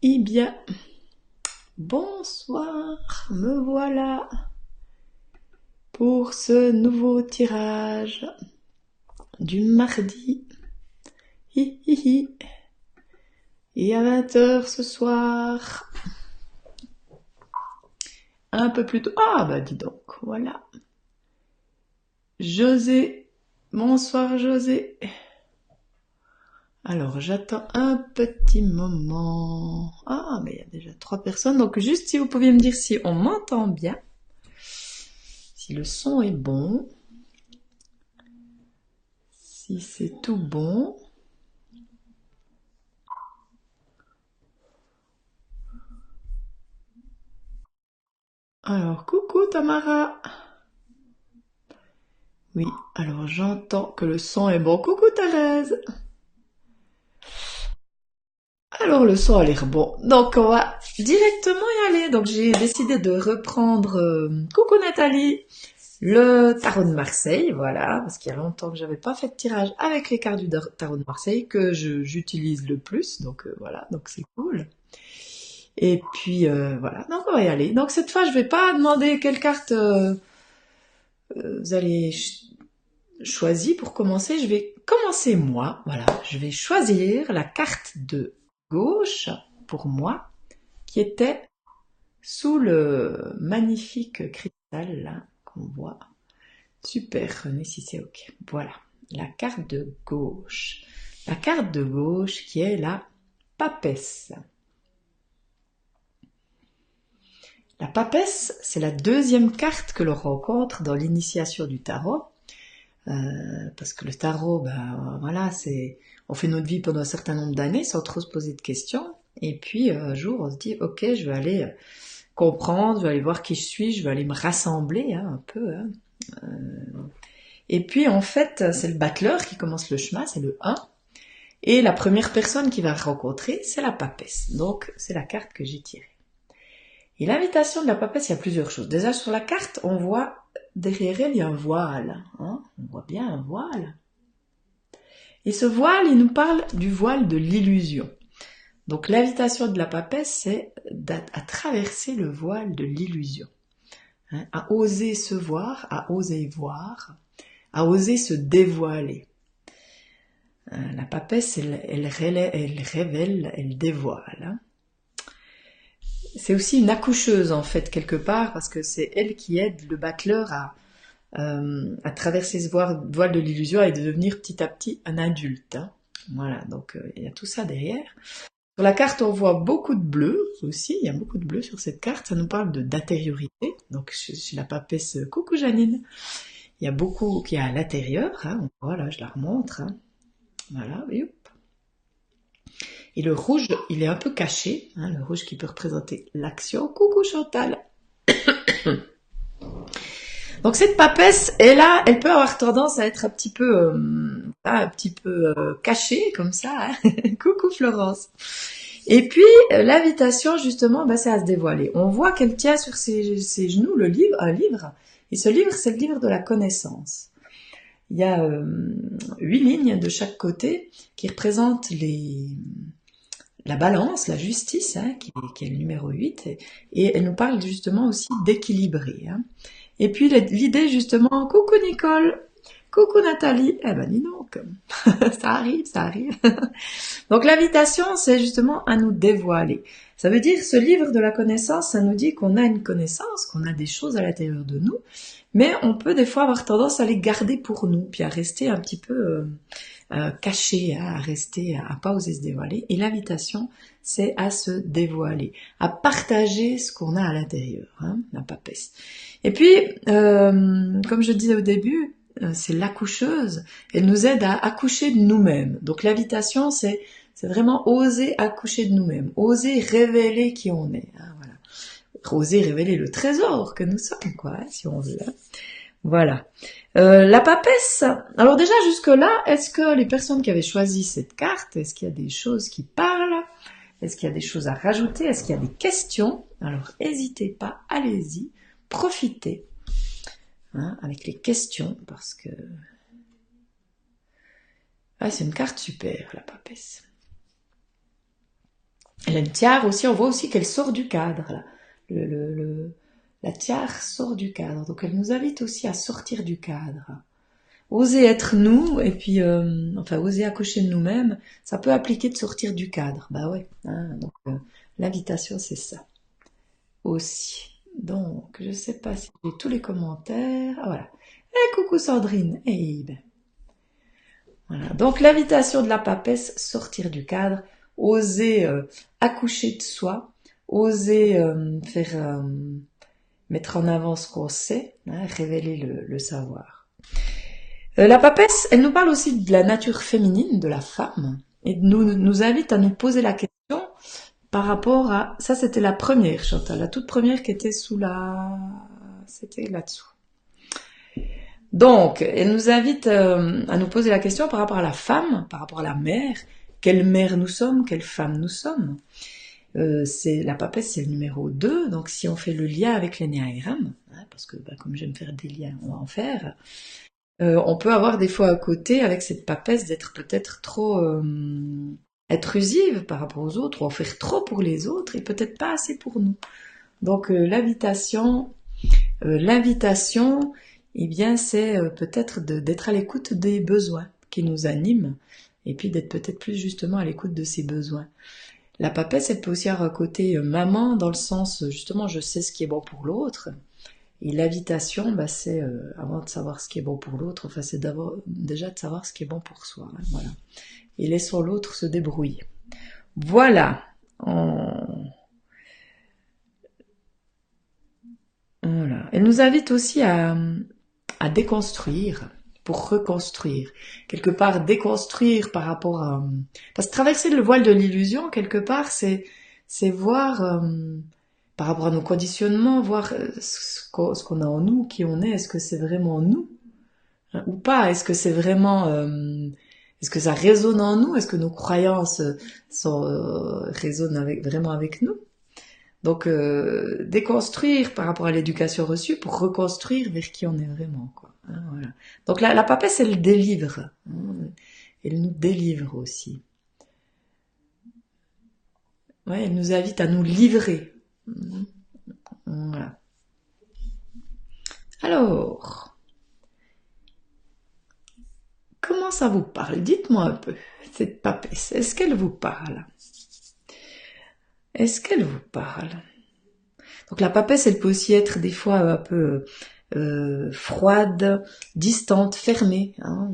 Eh bien, bonsoir, me voilà pour ce nouveau tirage du mardi. Hi, hi, hi. Et à 20 h ce soir, un peu plus tôt. Ah bah dis donc, voilà. José, bonsoir José. Alors j'attends un petit moment. Ah mais il y a déjà 3 personnes, donc juste si vous pouviez me dire si on m'entend bien, si le son est bon, si c'est tout bon. Alors, coucou Tamara. Oui, alors j'entends que le son est bon. Coucou Thérèse. Alors le son a l'air bon. Donc on va directement y aller. Donc j'ai décidé de reprendre, coucou Nathalie, le tarot de Marseille. Voilà, parce qu'il y a longtemps que j'avais pas fait de tirage avec les cartes du tarot de Marseille que j'utilise le plus. Donc voilà, donc c'est cool. Et puis voilà, donc on va y aller. Donc cette fois je vais pas demander quelle carte vous allez choisi pour commencer. Je vais commencer moi. Voilà, je vais choisir la carte de gauche pour moi qui était sous le magnifique cristal là qu'on voit. Super, René, si c'est ok. Voilà, la carte de gauche. La carte de gauche qui est la papesse. La papesse, c'est la deuxième carte que l'on rencontre dans l'initiation du tarot. Parce que le tarot, ben voilà, on fait notre vie pendant un certain nombre d'années sans trop se poser de questions. Et puis un jour, on se dit, ok, je vais aller comprendre, je vais aller voir qui je suis, je vais aller me rassembler un peu. Hein. Et puis en fait, c'est le battleur qui commence le chemin, c'est le 1. Et la première personne qu'il va rencontrer, c'est la papesse. Donc c'est la carte que j'ai tirée. Et l'invitation de la papesse, il y a plusieurs choses. Déjà sur la carte, on voit derrière elle, il y a un voile. Hein, on voit bien un voile. Et ce voile, il nous parle du voile de l'illusion. Donc l'invitation de la papesse, c'est à traverser le voile de l'illusion. Hein, à oser se voir, à oser voir, à oser se dévoiler. La papesse, elle révèle, elle dévoile. Hein. C'est aussi une accoucheuse en fait quelque part, parce que c'est elle qui aide le battleur à traverser ce voile de l'illusion et de devenir petit à petit un adulte. Hein. Voilà, donc il y a tout ça derrière. Sur la carte, on voit beaucoup de bleu aussi, il y a beaucoup de bleu sur cette carte, ça nous parle d'intériorité. Donc chez la papesse, coucou Janine, il y a beaucoup qui est à l'intérieur, hein. Voilà, je la remontre. Hein. Voilà, hop. Et le rouge, il est un peu caché, hein, le rouge qui peut représenter l'action. Coucou Chantal. Donc cette papesse, elle peut avoir tendance à être un petit peu cachée comme ça. Hein. Coucou Florence. Et puis l'invitation justement, c'est à se dévoiler. On voit qu'elle tient sur ses genoux un livre. Et ce livre, c'est le livre de la connaissance. Il y a 8 lignes de chaque côté qui représentent la balance, la justice, hein, qui est le numéro 8. Et elle nous parle justement aussi d'équilibrer. Hein. Et puis l'idée justement, coucou Nicole, coucou Nathalie, eh ben dis donc, ça arrive, ça arrive. Donc l'invitation, c'est justement à nous dévoiler. Ça veut dire, ce livre de la connaissance, ça nous dit qu'on a une connaissance, qu'on a des choses à l'intérieur de nous, mais on peut des fois avoir tendance à les garder pour nous, puis à rester un petit peu caché, hein, à rester, à pas oser se dévoiler. Et l'invitation, c'est à se dévoiler, à partager ce qu'on a à l'intérieur, hein, la papesse. Et puis, comme je disais au début, c'est l'accoucheuse, elle nous aide à accoucher de nous-mêmes. Donc l'invitation, c'est vraiment oser accoucher de nous-mêmes, oser révéler qui on est. Hein, voilà. Oser révéler le trésor que nous sommes, quoi, hein, si on veut. Hein. Voilà. La papesse. Alors déjà jusque-là, est-ce que les personnes qui avaient choisi cette carte, est-ce qu'il y a des choses qui parlent? Est-ce qu'il y a des choses à rajouter? Est-ce qu'il y a des questions? Alors n'hésitez pas, allez-y, profitez hein, avec les questions parce que c'est une carte super, la papesse. Elle a une tiare aussi, on voit aussi qu'elle sort du cadre, là. La tiare sort du cadre, donc elle nous invite aussi à sortir du cadre. Oser être nous, et puis, enfin, oser accoucher de nous-mêmes, ça peut appliquer de sortir du cadre. Bah ouais, hein, donc l'invitation, c'est ça aussi. Donc, je sais pas si j'ai tous les commentaires. Ah voilà. Eh, coucou Sandrine. Eh ben. Voilà. Donc, l'invitation de la papesse, sortir du cadre, oser accoucher de soi, oser faire mettre en avant ce qu'on sait, hein, révéler le savoir. La papesse, elle nous parle aussi de la nature féminine de la femme et nous invite à nous poser la question par rapport à... Ça, c'était la première, Chantal, la toute première qui était sous la... C'était là-dessous. Donc, elle nous invite à nous poser la question par rapport à la femme, par rapport à la mère. Quelle mère nous sommes, quelle femme nous sommes. La papesse, c'est le numéro 2, donc si on fait le lien avec l'énéagramme, hein, parce que comme j'aime faire des liens, on va en faire... on peut avoir des fois à côté, avec cette papesse, d'être peut-être trop intrusive par rapport aux autres, ou en faire trop pour les autres, et peut-être pas assez pour nous. Donc l'invitation, eh bien, c'est peut-être d'être à l'écoute des besoins qui nous animent, et puis d'être peut-être plus justement à l'écoute de ces besoins. La papesse, elle peut aussi avoir un côté maman, dans le sens, justement, je sais ce qui est bon pour l'autre. Et l'invitation, bah, c'est, avant de savoir ce qui est bon pour l'autre, enfin, c'est déjà de savoir ce qui est bon pour soi. Hein, voilà. Et laissons l'autre se débrouiller. Voilà. Voilà. Elle nous invite aussi à déconstruire pour reconstruire. Quelque part, déconstruire par rapport à... Parce que traverser le voile de l'illusion, quelque part, c'est voir... par rapport à nos conditionnements, voir ce qu'on a en nous, qui on est, est-ce que c'est vraiment nous hein, ou pas, est-ce que c'est vraiment, est-ce que ça résonne en nous, est-ce que nos croyances résonnent vraiment avec nous. Donc déconstruire par rapport à l'éducation reçue pour reconstruire vers qui on est vraiment, quoi. Hein, voilà. Donc la papesse, elle délivre, hein, elle nous délivre aussi. Ouais, elle nous invite à nous livrer. Voilà. Alors, comment ça vous parle? Dites-moi un peu, cette papesse. Est-ce qu'elle vous parle? Est-ce qu'elle vous parle? Donc la papesse, elle peut aussi être des fois un peu froide, distante, fermée. Hein.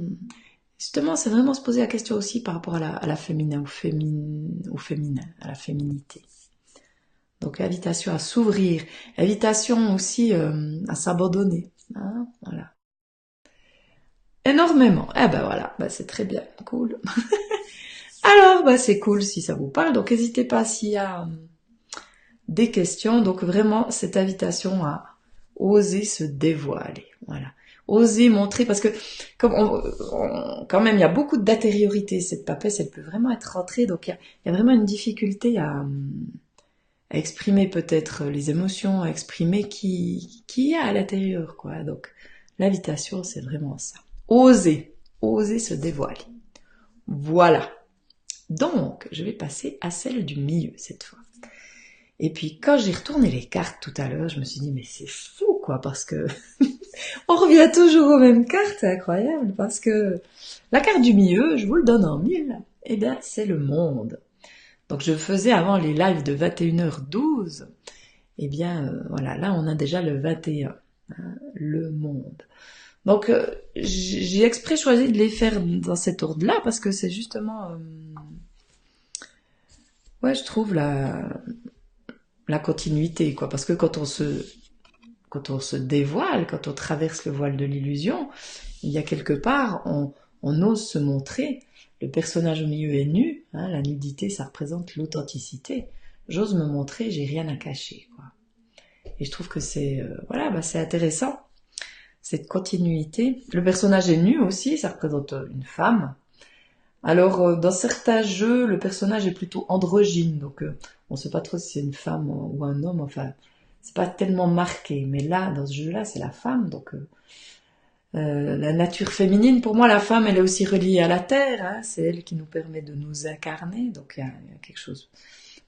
Justement, c'est vraiment se poser la question aussi par rapport à la féminin, au féminin, à la féminité. Donc invitation à s'ouvrir, invitation aussi à s'abandonner. Hein, voilà. Énormément. Eh ben voilà, ben c'est très bien, cool. Alors, ben c'est cool si ça vous parle. Donc n'hésitez pas s'il y a des questions. Donc vraiment cette invitation à oser se dévoiler. Voilà. Oser montrer, parce que comme quand même il y a beaucoup d'intériorité, cette papesse, elle peut vraiment être rentrée. Donc il y a vraiment une difficulté à exprimer peut-être les émotions, à exprimer qui y a à l'intérieur, quoi. Donc l'invitation, c'est vraiment ça. Oser se dévoiler. Voilà. Donc, je vais passer à celle du milieu cette fois. Et puis, quand j'ai retourné les cartes tout à l'heure, je me suis dit, mais c'est fou, quoi, parce que on revient toujours aux mêmes cartes, c'est incroyable, parce que la carte du milieu, je vous le donne en 1000, eh bien, c'est le monde. Donc, je faisais avant les lives de 21h12, eh bien, voilà, là, on a déjà le 21, hein, le monde. Donc, j'ai exprès choisi de les faire dans cet ordre-là, parce que c'est justement, ouais, je trouve la continuité, quoi. Parce que quand on se dévoile, quand on traverse le voile de l'illusion, il y a quelque part, on ose se montrer. Le personnage au milieu est nu, hein, la nudité, ça représente l'authenticité. J'ose me montrer, j'ai rien à cacher, quoi. Et je trouve que c'est, voilà, bah, c'est intéressant, cette continuité. Le personnage est nu aussi, ça représente une femme. Alors, dans certains jeux, le personnage est plutôt androgyne, donc on sait pas trop si c'est une femme ou un homme, enfin, c'est pas tellement marqué. Mais là, dans ce jeu-là, c'est la femme, donc la nature féminine, pour moi, la femme, elle est aussi reliée à la terre, hein, c'est elle qui nous permet de nous incarner, donc il y a quelque chose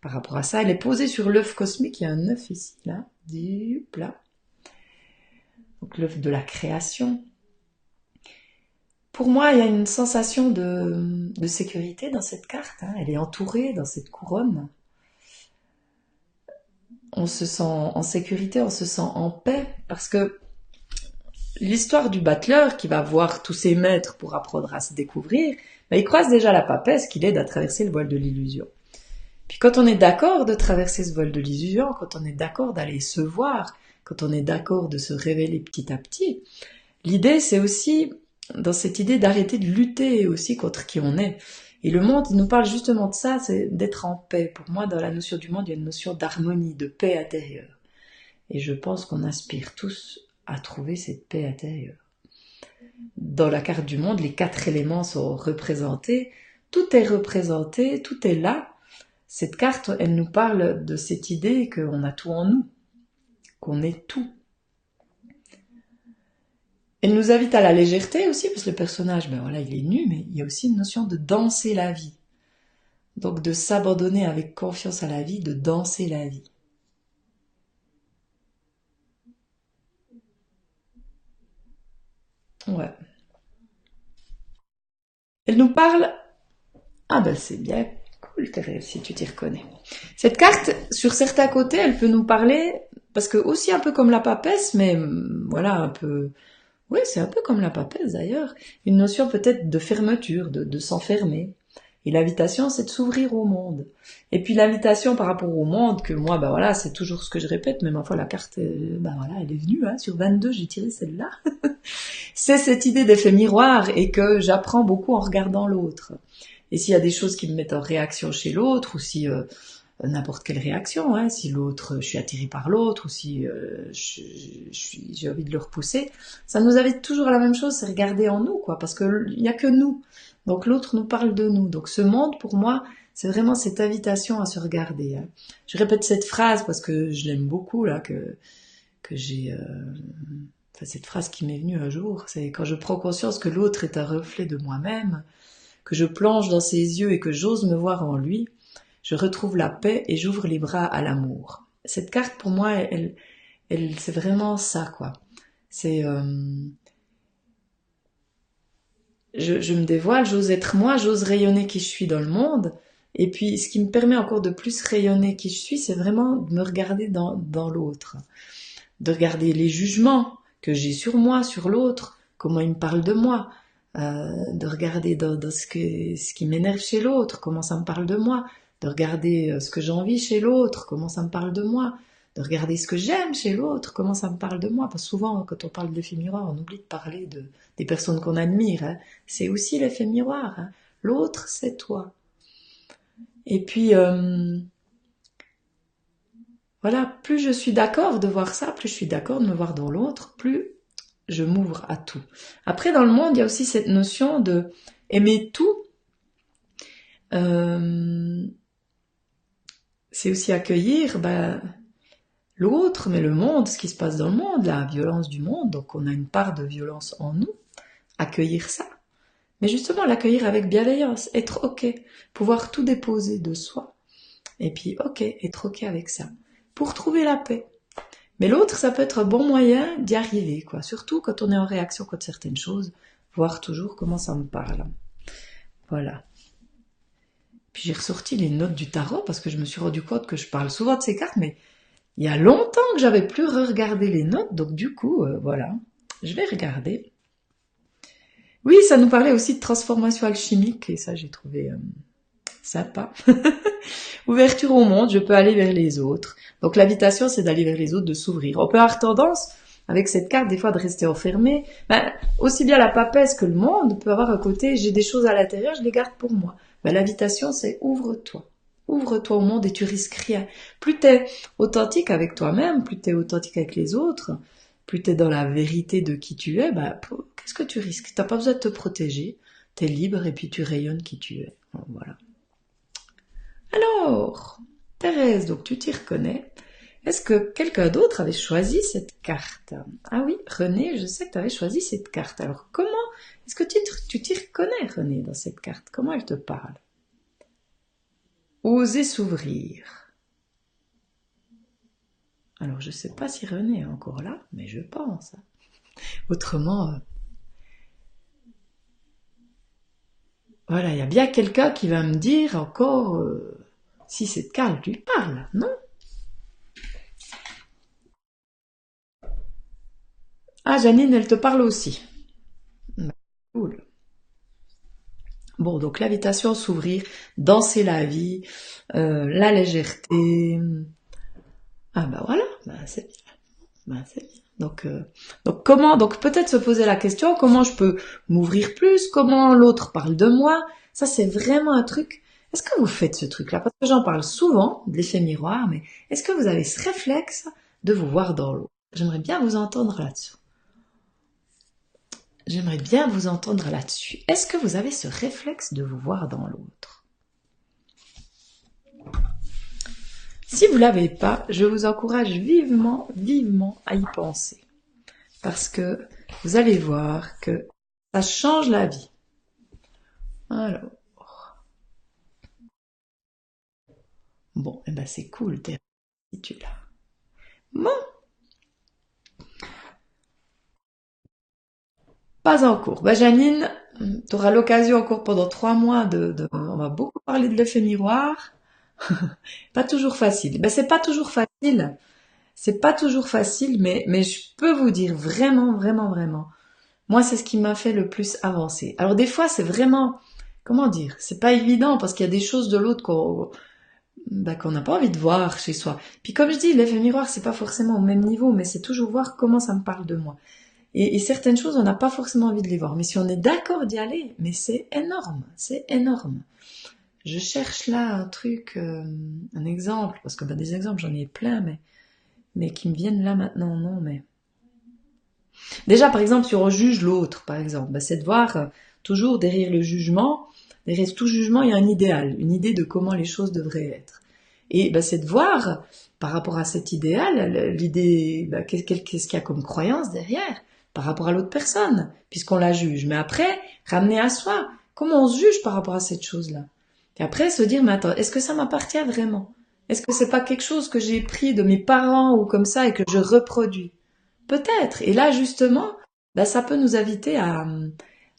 par rapport à ça. Elle est posée sur l'œuf cosmique, il y a un œuf ici, là, du plat. Donc l'œuf de la création. Pour moi, il y a une sensation de sécurité dans cette carte. Hein. Elle est entourée dans cette couronne. On se sent en sécurité, on se sent en paix, parce que l'histoire du battleur qui va voir tous ses maîtres pour apprendre à se découvrir, ben, il croise déjà la papesse qui l'aide à traverser le voile de l'illusion. Puis quand on est d'accord de traverser ce voile de l'illusion, quand on est d'accord d'aller se voir, quand on est d'accord de se révéler petit à petit, l'idée c'est aussi, dans cette idée d'arrêter de lutter aussi contre qui on est. Et le monde, il nous parle justement de ça, c'est d'être en paix. Pour moi, dans la notion du monde, il y a une notion d'harmonie, de paix intérieure. Et je pense qu'on aspire tous à trouver cette paix intérieure. Dans la carte du monde, les 4 éléments sont représentés. Tout est représenté, tout est là. Cette carte, elle nous parle de cette idée qu'on a tout en nous, qu'on est tout. Elle nous invite à la légèreté aussi, parce que le personnage, ben voilà, il est nu, mais il y a aussi une notion de danser la vie. Donc de s'abandonner avec confiance à la vie, de danser la vie. Ouais. Elle nous parle... Ah ben c'est bien cool, Thérèse, si tu t'y reconnais. Cette carte, sur certains côtés, elle peut nous parler, parce que aussi un peu comme la papesse, mais voilà, un peu... Oui, c'est un peu comme la papesse d'ailleurs. Une notion peut-être de fermeture, de s'enfermer. Et l'invitation, c'est de s'ouvrir au monde. Et puis l'invitation par rapport au monde, que moi, ben voilà, c'est toujours ce que je répète, même fois la carte, ben voilà, elle est venue, hein, sur 22, j'ai tiré celle-là. C'est cette idée d'effet miroir et que j'apprends beaucoup en regardant l'autre. Et s'il y a des choses qui me mettent en réaction chez l'autre, ou si n'importe quelle réaction, hein, si l'autre, je suis attirée par l'autre, ou si j'ai envie de le repousser, ça nous invite toujours à la même chose, c'est regarder en nous, quoi, parce que il y a que nous. Donc l'autre nous parle de nous. Donc ce monde, pour moi, c'est vraiment cette invitation à se regarder. Hein. Je répète cette phrase parce que je l'aime beaucoup, là, que j'ai... Enfin, cette phrase qui m'est venue un jour, c'est quand je prends conscience que l'autre est un reflet de moi-même, que je plonge dans ses yeux et que j'ose me voir en lui, je retrouve la paix et j'ouvre les bras à l'amour. Cette carte, pour moi, c'est vraiment ça, quoi. C'est... je me dévoile, j'ose être moi, j'ose rayonner qui je suis dans le monde. Et puis, ce qui me permet encore de plus rayonner qui je suis, c'est vraiment de me regarder dans l'autre. De regarder les jugements que j'ai sur moi, sur l'autre, comment il me parle de moi. De regarder dans ce qui m'énerve chez l'autre, comment ça me parle de moi. De regarder ce que j'ai envie chez l'autre, comment ça me parle de moi. De regarder ce que j'aime chez l'autre, comment ça me parle de moi. Parce que souvent, quand on parle d'effet miroir, on oublie de parler des personnes qu'on admire. Hein. C'est aussi l'effet miroir. Hein. L'autre, c'est toi. Et puis, voilà, plus je suis d'accord de voir ça, plus je suis d'accord de me voir dans l'autre, plus je m'ouvre à tout. Après, dans le monde, il y a aussi cette notion de aimer tout. C'est aussi accueillir l'autre, mais le monde, ce qui se passe dans le monde, la violence du monde. Donc, on a une part de violence en nous. Accueillir ça. Mais justement, l'accueillir avec bienveillance, être OK, pouvoir tout déposer de soi. Et puis, OK, être OK avec ça. Pour trouver la paix. Mais l'autre, ça peut être un bon moyen d'y arriver, quoi. Surtout quand on est en réaction contre certaines choses, voir toujours comment ça me parle. Voilà. Puis j'ai ressorti les notes du tarot parce que je me suis rendu compte que je parle souvent de ces cartes, mais il y a longtemps que j'avais plus regardé les notes, donc du coup, voilà. Je vais regarder. Oui, ça nous parlait aussi de transformation alchimique, et ça j'ai trouvé sympa. Ouverture au monde, je peux aller vers les autres. Donc l'invitation, c'est d'aller vers les autres, de s'ouvrir. On peut avoir tendance, avec cette carte, des fois de rester enfermé. Aussi bien la papesse que le monde peut avoir un côté, j'ai des choses à l'intérieur, je les garde pour moi. L'invitation, c'est ouvre-toi. Ouvre-toi au monde et tu risques rien. Plus t'es authentique avec toi-même, plus t'es authentique avec les autres, plus t'es dans la vérité de qui tu es, qu'est-ce que tu risques? T'as pas besoin de te protéger, t'es libre et puis tu rayonnes qui tu es. Voilà. Alors, Thérèse, donc tu t'y reconnais. Est-ce que quelqu'un d'autre avait choisi cette carte? Ah oui, René, je sais que tu avais choisi cette carte. Alors comment est-ce que tu t'y reconnais, René, dans cette carte? Comment elle te parle? Oser s'ouvrir. Alors, je sais pas si René est encore là, mais je pense. Autrement, voilà, il y a bien quelqu'un qui va me dire encore si cette carte lui parle, non? Ah, Janine, elle te parle aussi. Bah, cool. Bon, donc l'invitation à s'ouvrir, danser la vie, la légèreté. Ah bah voilà, bah c'est bien. Bah, c'est bien. Donc comment, donc peut-être se poser la question, comment je peux m'ouvrir plus, comment l'autre parle de moi. Ça c'est vraiment un truc. Est-ce que vous faites ce truc-là? Parce que j'en parle souvent, de l'effet miroir, mais est-ce que vous avez ce réflexe de vous voir dans l'eau? J'aimerais bien vous entendre là-dessus. J'aimerais bien vous entendre là-dessus. Est-ce que vous avez ce réflexe de vous voir dans l'autre? Si vous l'avez pas, je vous encourage vivement, vivement à y penser. Parce que vous allez voir que ça change la vie. Alors, bon, eh ben c'est cool, t'es si tu l'as. Bon, pas en cours. Bah, Janine, tu auras l'occasion encore pendant 3 mois on va beaucoup parler de l'effet miroir. Pas toujours facile. Ben, c'est pas toujours facile. C'est pas toujours facile, mais je peux vous dire vraiment, vraiment, vraiment. Moi, c'est ce qui m'a fait le plus avancer. Alors, des fois, c'est vraiment, comment dire, c'est pas évident parce qu'il y a des choses de l'autre qu'on n'a pas envie de voir chez soi. Puis, comme je dis, l'effet miroir, c'est pas forcément au même niveau, mais c'est toujours voir comment ça me parle de moi. Et certaines choses, on n'a pas forcément envie de les voir. Mais si on est d'accord d'y aller, mais c'est énorme, c'est énorme. Je cherche là un truc, un exemple, parce que des exemples, j'en ai plein, mais qui me viennent là maintenant, non, mais... Déjà, par exemple, si on juge l'autre, par exemple, c'est de voir toujours derrière le jugement, derrière tout jugement, il y a un idéal, une idée de comment les choses devraient être. Et c'est de voir, par rapport à cet idéal, l'idée, qu'est-ce qu'il y a comme croyance derrière, par rapport à l'autre personne, puisqu'on la juge. Mais après, ramener à soi, comment on se juge par rapport à cette chose-là. Et après, se dire, mais attends, est-ce que ça m'appartient vraiment? Est-ce que c'est pas quelque chose que j'ai pris de mes parents ou comme ça et que je reproduis? Peut-être. Et là, justement, ça peut nous inviter à,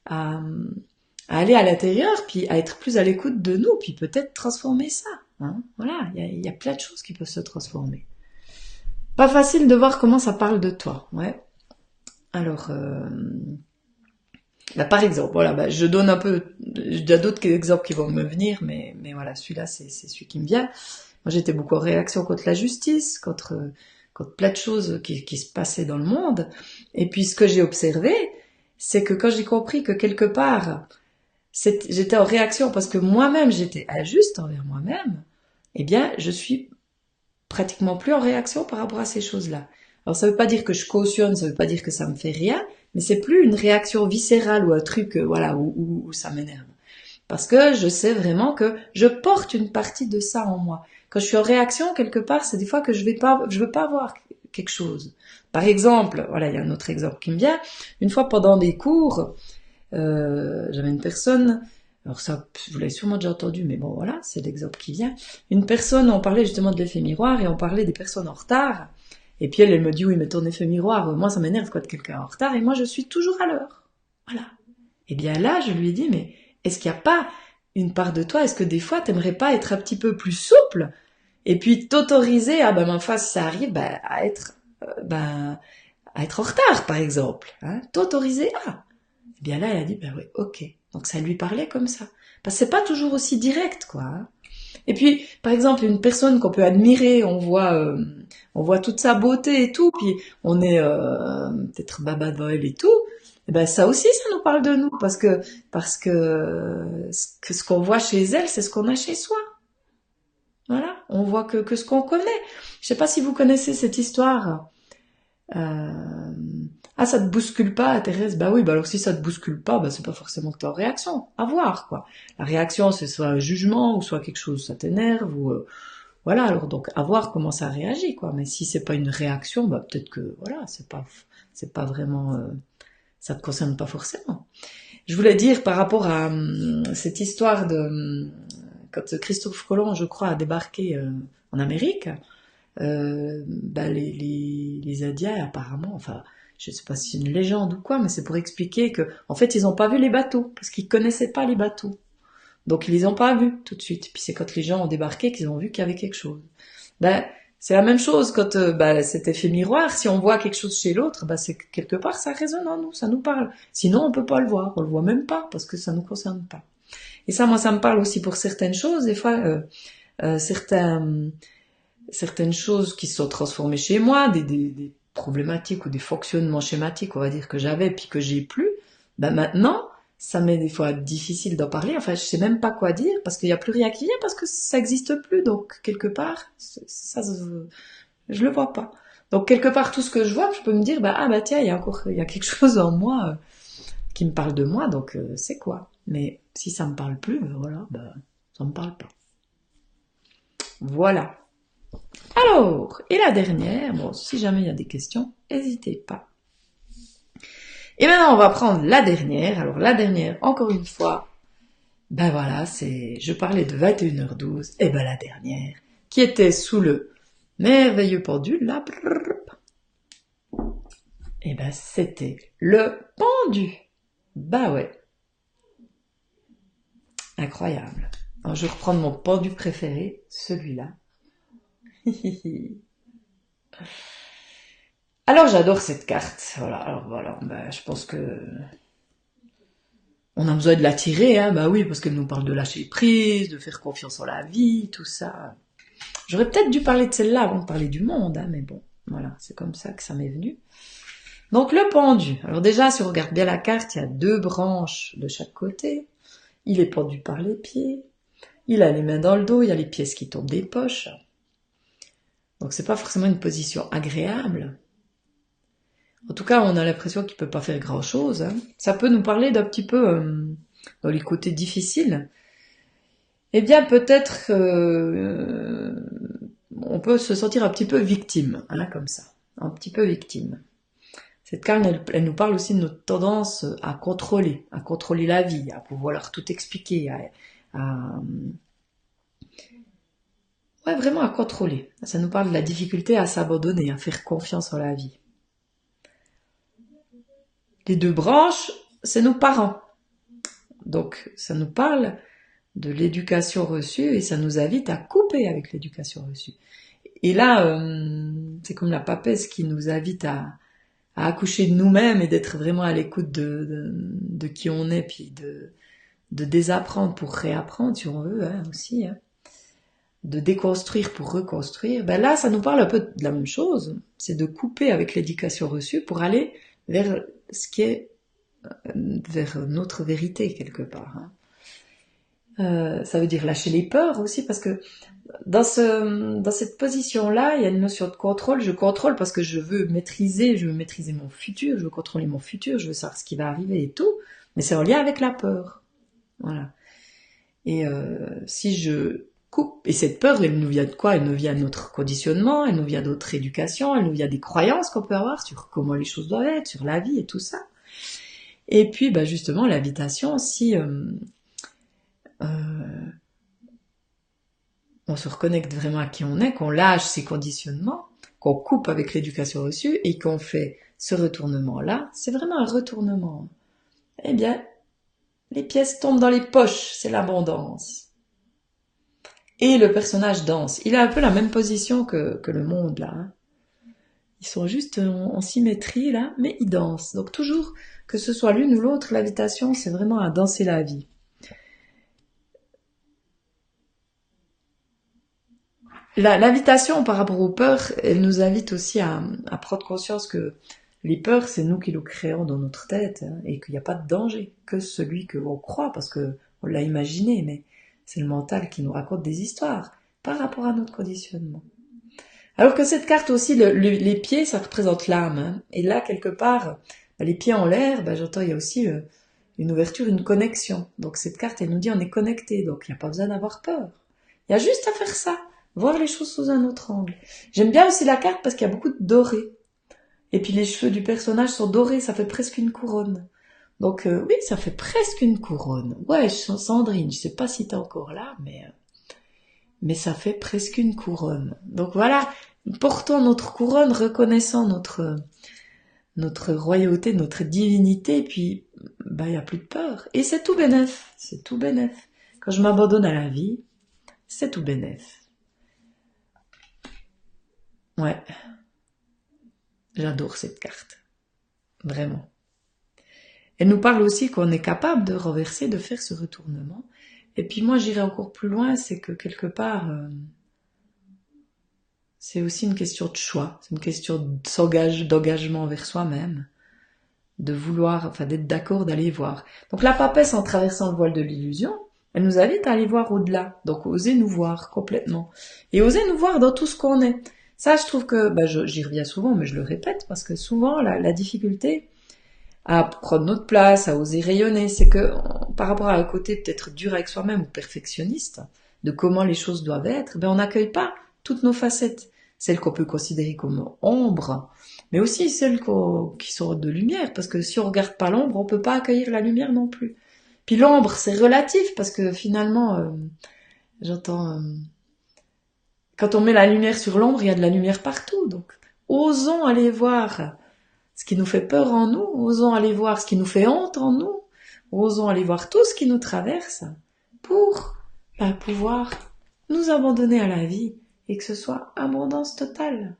à aller à l'intérieur, puis à être plus à l'écoute de nous, puis peut-être transformer ça. Hein. Voilà, il y a plein de choses qui peuvent se transformer. Pas facile de voir comment ça parle de toi. Ouais. Alors, par exemple, voilà, je donne un peu, il y a d'autres exemples qui vont me venir, mais voilà, celui-là, c'est celui qui me vient. Moi, j'étais beaucoup en réaction contre la justice, contre plein de choses qui se passaient dans le monde. Et puis, ce que j'ai observé, c'est que quand j'ai compris que quelque part, j'étais en réaction parce que moi-même, j'étais injuste envers moi-même, eh bien, je suis pratiquement plus en réaction par rapport à ces choses-là. Alors, ça veut pas dire que je cautionne, ça veut pas dire que ça me fait rien, mais c'est plus une réaction viscérale ou un truc, voilà, où ça m'énerve. Parce que je sais vraiment que je porte une partie de ça en moi. Quand je suis en réaction, quelque part, c'est des fois que je veux pas voir quelque chose. Par exemple, voilà, il y a un autre exemple qui me vient. Une fois pendant des cours, j'avais une personne, alors ça, vous l'avez sûrement déjà entendu, mais bon, voilà, c'est l'exemple qui vient. Une personne, on parlait justement de l'effet miroir et on parlait des personnes en retard. Et puis elle me dit, oui, mais ton effet miroir, moi, ça m'énerve quoi de quelqu'un en retard et moi, je suis toujours à l'heure. Voilà. Et bien là, je lui ai dit, mais est-ce qu'il n'y a pas une part de toi, est-ce que des fois, t'aimerais pas être un petit peu plus souple et puis t'autoriser à, ma face, ça arrive, à être en retard, par exemple, hein, t'autoriser à. Et bien là, elle a dit, oui, ok. Donc ça lui parlait comme ça. Parce que c'est pas toujours aussi direct, quoi. Hein. Et puis, par exemple, une personne qu'on peut admirer, on voit toute sa beauté et tout, puis on est peut-être baba devant elle et tout. Et ça aussi, ça nous parle de nous, parce que ce qu'on voit chez elle, c'est ce qu'on a chez soi. Voilà, on voit que ce qu'on connaît. Je sais pas si vous connaissez cette histoire. Ah, ça te bouscule pas, Thérèse? Bah oui, alors si ça te bouscule pas, c'est pas forcément que t'es en réaction. À voir, quoi. La réaction, c'est soit un jugement, ou soit quelque chose, ça t'énerve, ou voilà, alors donc à voir comment ça réagit, quoi. Mais si c'est pas une réaction, peut-être que, voilà, c'est pas vraiment, ça te concerne pas forcément. Je voulais dire par rapport à cette histoire quand Christophe Colomb, je crois, a débarqué en Amérique, les Indiens, apparemment, enfin, je sais pas si c'est une légende ou quoi, mais c'est pour expliquer que, en fait, ils ont pas vu les bateaux, parce qu'ils connaissaient pas les bateaux. Donc, ils les ont pas vus tout de suite. Puis c'est quand les gens ont débarqué qu'ils ont vu qu'il y avait quelque chose. Ben, c'est la même chose quand, cet effet miroir, si on voit quelque chose chez l'autre, c'est que quelque part, ça résonne en nous, ça nous parle. Sinon, on peut pas le voir, on le voit même pas, parce que ça nous concerne pas. Et ça, moi, ça me parle aussi pour certaines choses. Des fois, certaines choses qui se sont transformées chez moi, des problématiques ou des fonctionnements schématiques, on va dire, que j'avais puis que j'ai plus, maintenant, ça m'est des fois difficile d'en parler. Enfin, je sais même pas quoi dire parce qu'il y a plus rien qui vient parce que ça existe plus. Donc, quelque part, je le vois pas. Donc, quelque part, tout ce que je vois, je peux me dire, tiens, il y a quelque chose en moi qui me parle de moi, donc c'est quoi? Mais si ça me parle plus, voilà, ça me parle pas. Voilà. Alors, et la dernière, bon, si jamais il y a des questions, n'hésitez pas. Et maintenant, on va prendre la dernière. Alors, la dernière, encore une fois, je parlais de 21h12, et la dernière, qui était sous le merveilleux pendule, là, c'était le pendu. Ouais. Incroyable. Alors, je vais reprendre mon pendu préféré, celui-là. Alors j'adore cette carte. Voilà. Je pense que on a besoin de la tirer, hein. Oui, parce qu'elle nous parle de lâcher prise, de faire confiance en la vie, tout ça. J'aurais peut-être dû parler de celle-là avant de parler du monde, hein, mais bon, voilà, c'est comme ça que ça m'est venu. Donc le pendu. Alors déjà, si on regarde bien la carte, il y a 2 branches de chaque côté. Il est pendu par les pieds. Il a les mains dans le dos, il y a les pièces qui tombent des poches. Donc c'est pas forcément une position agréable. En tout cas, on a l'impression qu'il peut pas faire grand-chose. Hein. Ça peut nous parler d'un petit peu dans les côtés difficiles. Eh bien, peut-être on peut se sentir un petit peu victime, hein, comme ça, un petit peu victime. Cette carte, elle nous parle aussi de notre tendance à contrôler la vie, à pouvoir tout expliquer, vraiment à contrôler. Ça nous parle de la difficulté à s'abandonner, à faire confiance en la vie. Les 2 branches, c'est nos parents. Donc, ça nous parle de l'éducation reçue et ça nous invite à couper avec l'éducation reçue. Et là, c'est comme la papesse qui nous invite à accoucher de nous-mêmes et d'être vraiment à l'écoute de qui on est, puis de désapprendre pour réapprendre, si on veut, hein, aussi. Hein. De déconstruire pour reconstruire. Là, ça nous parle un peu de la même chose. C'est de couper avec l'éducation reçue pour aller vers ce qui est vers notre vérité quelque part. Hein. Ça veut dire lâcher les peurs aussi parce que dans cette position-là, il y a une notion de contrôle. Je contrôle parce que je veux maîtriser mon futur, je veux contrôler mon futur, je veux savoir ce qui va arriver et tout. Mais c'est en lien avec la peur. Voilà. Et si je coupe, et cette peur, elle nous vient de quoi? Elle nous vient de notre conditionnement, elle nous vient de notre éducation, elle nous vient des croyances qu'on peut avoir sur comment les choses doivent être, sur la vie et tout ça. Et puis, justement, l'invitation, si on se reconnecte vraiment à qui on est, qu'on lâche ces conditionnements, qu'on coupe avec l'éducation reçue et qu'on fait ce retournement-là, c'est vraiment un retournement. Eh bien, les pièces tombent dans les poches, c'est l'abondance. Et le personnage danse. Il a un peu la même position que le monde, là. Hein. Ils sont juste en symétrie, là, mais ils dansent. Donc toujours, que ce soit l'une ou l'autre, l'invitation, c'est vraiment à danser la vie. L'invitation par rapport aux peurs, elle nous invite aussi à prendre conscience que les peurs, c'est nous qui les créons dans notre tête, hein, et qu'il n'y a pas de danger que celui que l'on croit, parce que on l'a imaginé, mais c'est le mental qui nous raconte des histoires par rapport à notre conditionnement. Alors que cette carte aussi, les pieds, ça représente l'âme. Hein. Et là, quelque part, les pieds en l'air, j'entends, il y a aussi une ouverture, une connexion. Donc cette carte, elle nous dit on est connecté, donc il n'y a pas besoin d'avoir peur. Il y a juste à faire ça, voir les choses sous un autre angle. J'aime bien aussi la carte parce qu'il y a beaucoup de doré. Et puis les cheveux du personnage sont dorés, ça fait presque une couronne. Donc oui, ça fait presque une couronne. Ouais, Sandrine, je sais pas si t'es encore là, mais mais ça fait presque une couronne. Donc voilà, portons notre couronne, reconnaissant notre royauté, notre divinité, et puis bah y a plus de peur. Et c'est tout bénef, c'est tout bénef. Quand je m'abandonne à la vie, c'est tout bénef. Ouais, j'adore cette carte, vraiment. Elle nous parle aussi qu'on est capable de renverser, de faire ce retournement. Et puis moi j'irai encore plus loin, c'est que quelque part, c'est aussi une question de choix, c'est une question d'engagement envers soi-même, de vouloir, enfin d'être d'accord d'aller voir. Donc la papesse, en traversant le voile de l'illusion, elle nous invite à aller voir au-delà, donc oser nous voir complètement, et oser nous voir dans tout ce qu'on est. Ça, je trouve que, j'y reviens souvent, mais je le répète, parce que souvent, la difficulté à prendre notre place, à oser rayonner, c'est que, par rapport à un côté peut-être dur avec soi-même ou perfectionniste, de comment les choses doivent être, on n'accueille pas toutes nos facettes. Celles qu'on peut considérer comme ombre, mais aussi celles qui sont de lumière, parce que si on regarde pas l'ombre, on peut pas accueillir la lumière non plus. Puis l'ombre, c'est relatif, parce que finalement, quand on met la lumière sur l'ombre, il y a de la lumière partout. Donc, osons aller voir ce qui nous fait peur en nous, osons aller voir ce qui nous fait honte en nous, osons aller voir tout ce qui nous traverse pour pouvoir nous abandonner à la vie et que ce soit abondance totale.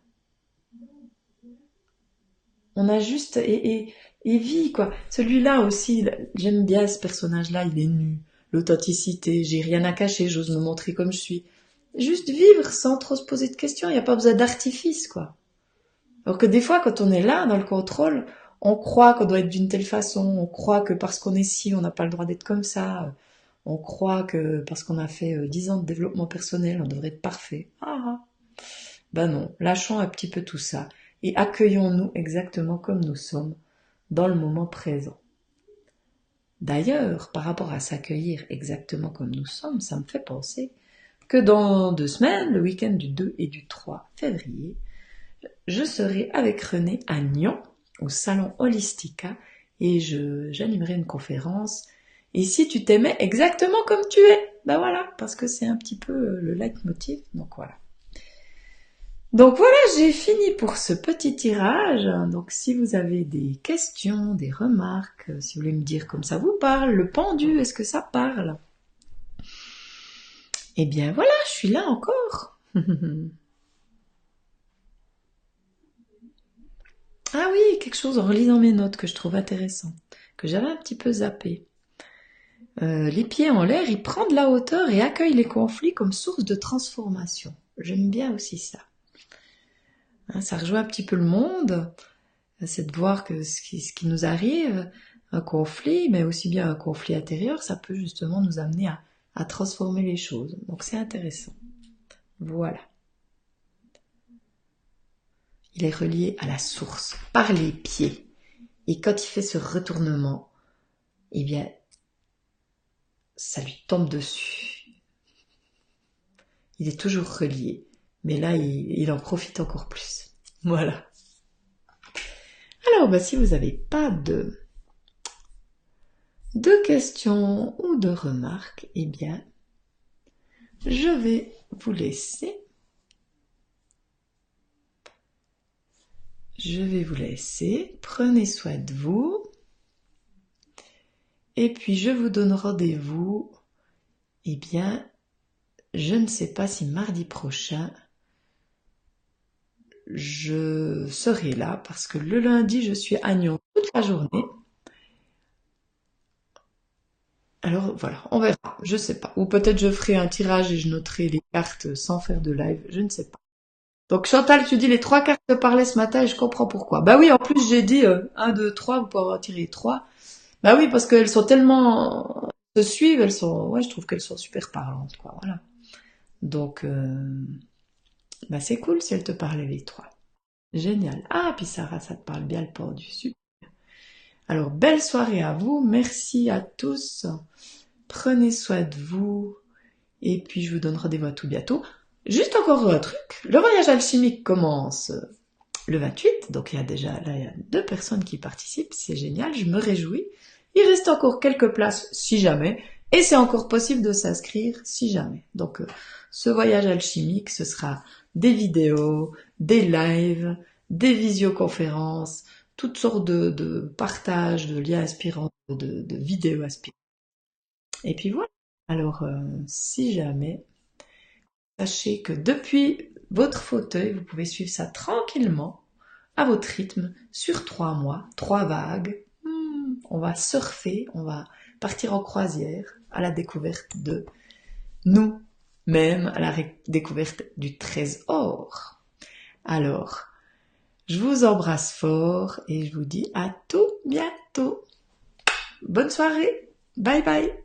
On a juste et vie quoi. Celui-là aussi, j'aime bien ce personnage-là, il est nu, l'authenticité, j'ai rien à cacher, j'ose me montrer comme je suis. Juste vivre sans trop se poser de questions, il n'y a pas besoin d'artifice quoi. Alors que des fois, quand on est là, dans le contrôle, on croit qu'on doit être d'une telle façon, on croit que parce qu'on est ci, on n'a pas le droit d'être comme ça, on croit que parce qu'on a fait 10 ans de développement personnel, on devrait être parfait. Ben non, lâchons un petit peu tout ça et accueillons-nous exactement comme nous sommes, dans le moment présent. D'ailleurs, par rapport à s'accueillir exactement comme nous sommes, ça me fait penser que dans 2 semaines, le week-end du 2 et du 3 février, je serai avec René à Nyon, au salon Holistica, et j'animerai une conférence. Et si tu t'aimais exactement comme tu es, ben voilà, parce que c'est un petit peu le leitmotiv, donc voilà. Donc voilà, j'ai fini pour ce petit tirage. Donc si vous avez des questions, des remarques, si vous voulez me dire comme ça vous parle, le pendu, est-ce que ça parle? Eh bien voilà, je suis là encore. Ah oui, quelque chose en relisant mes notes que je trouve intéressant, que j'avais un petit peu zappé. Les pieds en l'air, il prend de la hauteur et accueille les conflits comme source de transformation. J'aime bien aussi ça. Ça rejoint un petit peu le monde, c'est de voir que ce qui nous arrive, un conflit, mais aussi bien un conflit intérieur, ça peut justement nous amener à transformer les choses. Donc c'est intéressant. Voilà. Il est relié à la source, par les pieds. Et quand il fait ce retournement, eh bien, ça lui tombe dessus. Il est toujours relié. Mais là, il en profite encore plus. Voilà. Alors, si vous n'avez pas de questions ou de remarques, eh bien, je vais vous laisser. Prenez soin de vous. Et puis, je vous donne rendez-vous, eh bien, je ne sais pas si mardi prochain, je serai là parce que le lundi, je suis à Nyon toute la journée. Alors voilà, on verra, je sais pas. Ou peut-être je ferai un tirage et je noterai les cartes sans faire de live, je ne sais pas. Donc Chantal, tu dis les 3 cartes te parlaient ce matin et je comprends pourquoi. Bah oui, en plus j'ai dit 1, 2, 3, vous pouvez avoir tiré 3. Bah oui, parce qu'elles sont tellement... se suivent, elles sont... Ouais, je trouve qu'elles sont super parlantes, quoi, voilà. Donc, c'est cool si elles te parlaient les 3. Génial. Ah, puis Sarah, ça te parle bien le pendu. Super. Alors, belle soirée à vous. Merci à tous. Prenez soin de vous. Et puis, je vous donne rendez-vous à tout bientôt. Juste encore un truc. Le voyage alchimique commence le 28. Donc, il y a 2 personnes qui participent. C'est génial. Je me réjouis. Il reste encore quelques places si jamais. Et c'est encore possible de s'inscrire si jamais. Donc, ce voyage alchimique, ce sera des vidéos, des lives, des visioconférences, toutes sortes de partages, de liens inspirants, de vidéos inspirantes. Et puis voilà. Alors, si jamais, sachez que depuis votre fauteuil, vous pouvez suivre ça tranquillement, à votre rythme, sur 3 mois, 3 vagues. On va surfer, on va partir en croisière à la découverte de nous-mêmes, à la découverte du trésor. Alors, je vous embrasse fort et je vous dis à tout bientôt. Bonne soirée. Bye bye.